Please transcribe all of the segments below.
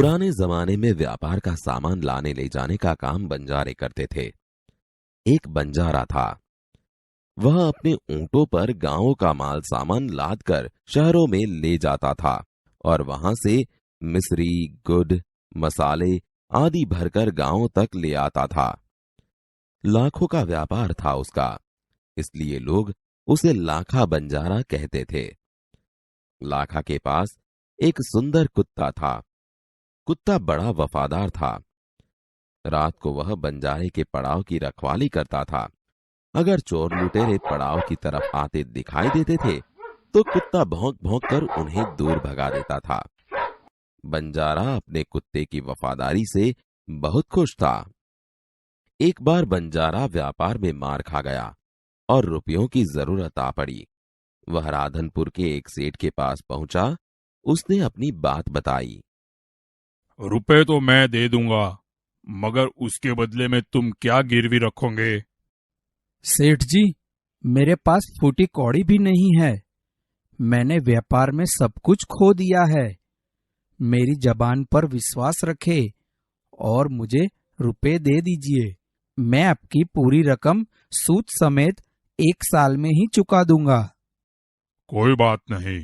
पुराने जमाने में व्यापार का सामान लाने ले जाने का काम बंजारे करते थे। एक बंजारा था। वह अपने ऊंटों पर गांवों का माल सामान लाद कर शहरों में ले जाता था और वहां से मिस्री, गुड़, मसाले आदि भरकर गांवों तक ले आता था। लाखों का व्यापार था उसका, इसलिए लोग उसे लाखा बंजारा कहते थे। लाखा के पास एक सुंदर कुत्ता था। कुत्ता बड़ा वफादार था। रात को वह बंजारे के पड़ाव की रखवाली करता था। अगर चोर लुटेरे पड़ाव की तरफ आते दिखाई देते थे तो कुत्ता भौंक भौंक कर उन्हें दूर भगा देता था। बंजारा अपने कुत्ते की वफादारी से बहुत खुश था। एक बार बंजारा व्यापार में मार खा गया और रुपयों की जरूरत आ पड़ी। वह राधनपुर के एक सेठ के पास पहुंचा। उसने अपनी बात बताई। रुपए तो मैं दे दूंगा, मगर उसके बदले में तुम क्या गिरवी रखोगे? सेठ जी, मेरे पास फूटी कौड़ी भी नहीं है। मैंने व्यापार में सब कुछ खो दिया है। मेरी जबान पर विश्वास रखे और मुझे रुपए दे दीजिए। मैं आपकी पूरी रकम सूद समेत 1 साल में ही चुका दूंगा। कोई बात नहीं,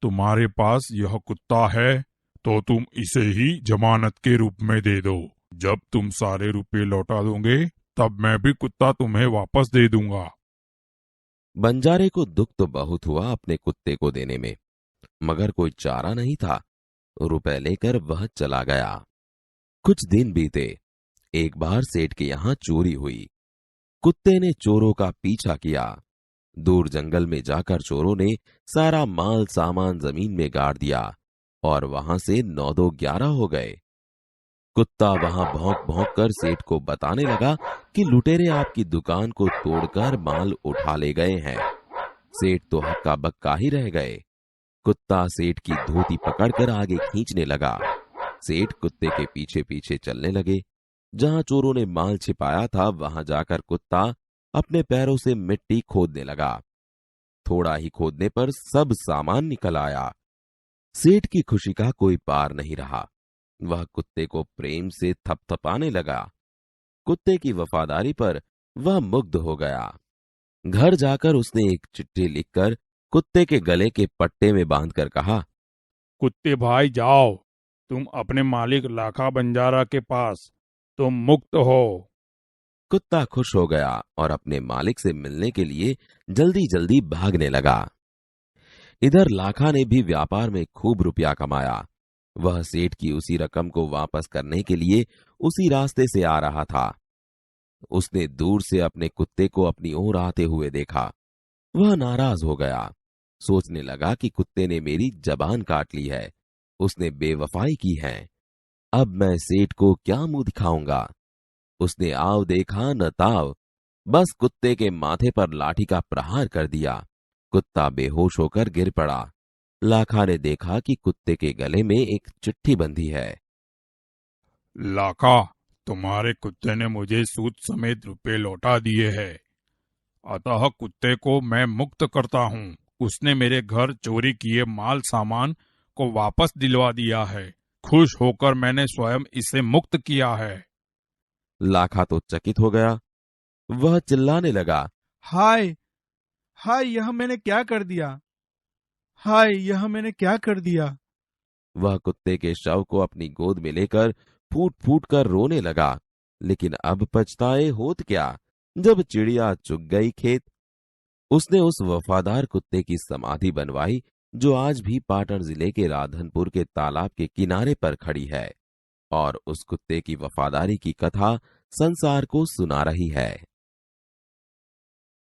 तुम्हारे पास यह कुत्ता है तो तुम इसे ही जमानत के रूप में दे दो। जब तुम सारे रुपए लौटा दोगे तब मैं भी कुत्ता तुम्हें वापस दे दूंगा। बंजारे को दुख तो बहुत हुआ अपने कुत्ते को देने में, मगर कोई चारा नहीं था। रुपए लेकर वह चला गया। कुछ दिन बीते। एक बार सेठ के यहां चोरी हुई। कुत्ते ने चोरों का पीछा किया। दूर जंगल में जाकर चोरों ने सारा माल सामान जमीन में गाड़ दिया और वहां से 9-2-11 हो गए। कुत्ता वहां भौंक भौंक कर सेठ को बताने लगा कि लुटेरे आपकी दुकान को तोड़कर माल उठा ले गए हैं। सेठ तो हक्का बक्का ही रह गए। कुत्ता सेठ की धोती पकड़कर आगे खींचने लगा। सेठ कुत्ते के पीछे पीछे चलने लगे। जहां चोरों ने माल छिपाया था वहां जाकर कुत्ता अपने पैरों से मिट्टी खोदने लगा। थोड़ा ही खोदने पर सब सामान निकल आया। सेठ की खुशी का कोई पार नहीं रहा। वह कुत्ते को प्रेम से थपथपाने लगा। कुत्ते की वफादारी पर वह मुग्ध हो गया। घर जाकर उसने एक चिट्ठी लिखकर कुत्ते के गले के पट्टे में बांधकर कहा, कुत्ते भाई जाओ, तुम अपने मालिक लाखा बंजारा के पास, तुम मुक्त हो। कुत्ता खुश हो गया और अपने मालिक से मिलने के लिए जल्दी जल्दी भागने लगा। इधर लाखा ने भी व्यापार में खूब रुपया कमाया। वह सेठ की उसी रकम को वापस करने के लिए उसी रास्ते से आ रहा था। उसने दूर से अपने कुत्ते को अपनी ओर आते हुए देखा। वह नाराज हो गया। सोचने लगा कि कुत्ते ने मेरी जबान काट ली है, उसने बेवफाई की है। अब मैं सेठ को क्या मुंह दिखाऊंगा। उसने आव देखा न ताव, बस कुत्ते के माथे पर लाठी का प्रहार कर दिया। कुत्ता बेहोश होकर गिर पड़ा। लाखा ने देखा कि कुत्ते के गले में एक चिट्ठी बंधी है। लाखा, तुम्हारे कुत्ते ने मुझे सूद समेत रुपए लौटा दिए हैं, अतः कुत्ते को मैं मुक्त करता हूँ। उसने मेरे घर चोरी किए माल सामान को वापस दिलवा दिया है। खुश होकर मैंने स्वयं इसे मुक्त किया है। लाखा तो चकित हो गया। वह चिल्लाने लगा, हाय हाय, यह मैंने क्या कर दिया। हाय, यह मैंने क्या कर दिया। वह कुत्ते के शव को अपनी गोद में लेकर फूट फूट कर रोने लगा। लेकिन अब पछताए होत क्या, जब चिड़िया चुग गई खेत। उसने उस वफादार कुत्ते की समाधि बनवाई जो आज भी पाटन जिले के राधनपुर के तालाब के किनारे पर खड़ी है और उस कुत्ते की वफादारी की कथा संसार को सुना रही है।